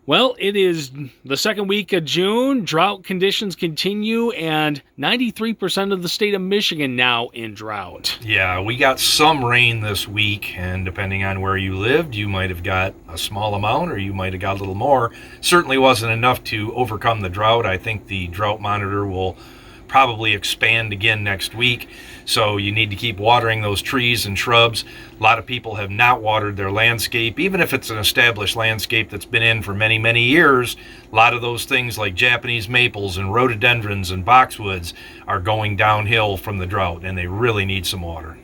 Well, it is the second week of June. Drought conditions continue, and 93% of the state of Michigan now in drought. Yeah, we got some rain this week, and depending on where you lived, you might have got a small amount or you might have got a little more. Certainly wasn't enough to overcome the drought. I think the drought monitor will probably expand again next week, so you need to keep watering those trees and shrubs. A lot of people have not watered their landscape, even if it's an established landscape that's been in for many years. A lot of those things like Japanese maples and rhododendrons and boxwoods are going downhill from the drought, and they really need some water.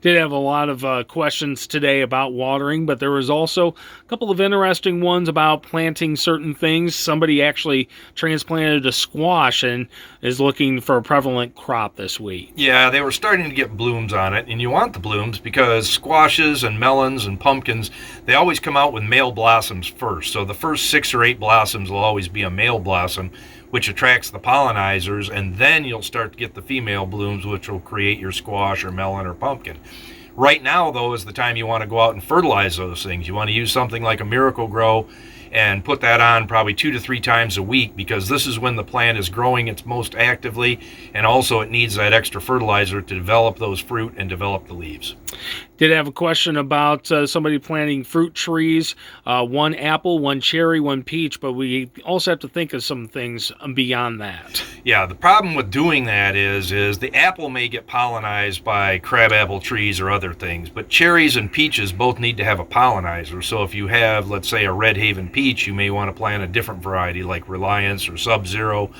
Did have a lot of questions today about watering, but there was also a couple of interesting ones about planting certain things. Somebody actually transplanted a squash and is looking for a prevalent crop this week. Yeah, they were starting to get blooms on it, and you want the blooms because squashes and melons and pumpkins, they always come out with male blossoms first. So the first 6 or 8 blossoms will always be a male blossom, which attracts the pollinizers, and then you'll start to get the female blooms, which will create your squash or melon or pumpkin. Right now, though, is the time you want to go out and fertilize those things. You want to use something like a Miracle-Gro and put that on probably 2 to 3 times a week, because this is when the plant is growing its most actively, and also it needs that extra fertilizer to develop those fruit and develop the leaves. Did have a question about somebody planting fruit trees, 1 apple, 1 cherry, 1 peach, but we also have to think of some things beyond that. Yeah, the problem with doing that is the apple may get pollinized by crabapple trees or other things, but cherries and peaches both need to have a pollinizer. So if you have, let's say, a Red Haven peach, you may want to plant a different variety like Reliance or Sub-Zero.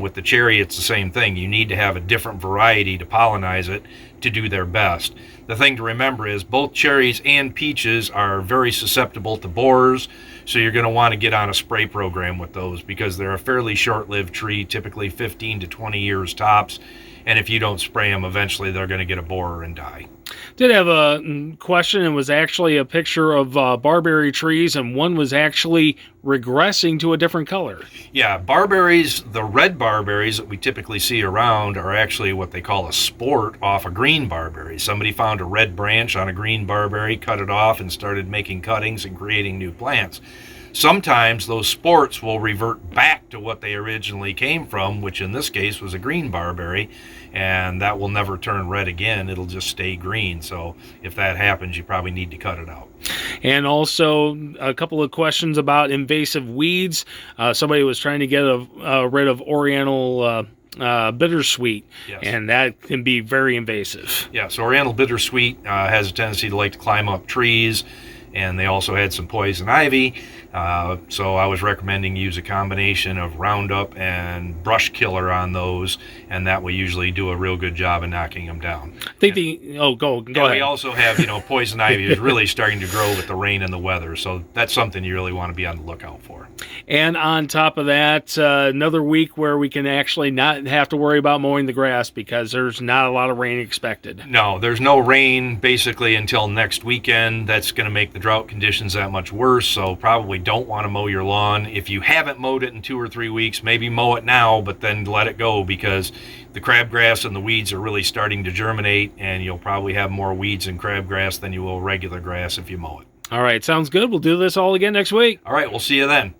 With the cherry, it's the same thing. You need to have a different variety to pollinize it to do their best. The thing to remember is both cherries and peaches are very susceptible to borers, so you're going to want to get on a spray program with those because they're a fairly short-lived tree, typically 15 to 20 years tops, and if you don't spray them, eventually they're going to get a borer and die. Did have a question. It was actually a picture of barberry trees, and one was actually regressing to a different color. Yeah, barberries, the red barberries that we typically see around are actually what they call a sport off a green barberry. Somebody found a red branch on a green barberry, cut it off, and started making cuttings and creating new plants. Sometimes those sports will revert back to what they originally came from, which in this case was a green barberry, and that will never turn red again. It'll just stay green. So if that happens, you probably need to cut it out. And also a couple of questions about invasive weeds. Somebody was trying to get rid of Oriental bittersweet, yes, and that can be very invasive. Yeah, so Oriental bittersweet has a tendency to like to climb up trees, and they also had some poison ivy. So I was recommending use a combination of Roundup and brush killer on those, and that will usually do a real good job of knocking them down. Go ahead. We also have, poison ivy is really starting to grow with the rain and the weather, so that's something you really want to be on the lookout for. And on top of that, another week where we can actually not have to worry about mowing the grass because there's not a lot of rain expected. No, there's no rain basically until next weekend. That's going to make the drought conditions that much worse, so probably don't want to mow your lawn. If you haven't mowed it in 2 or 3 weeks, maybe mow it now, but then let it go because the crabgrass and the weeds are really starting to germinate, and you'll probably have more weeds and crabgrass than you will regular grass if you mow it. All right, sounds good. We'll do this all again next week. All right, we'll see you then.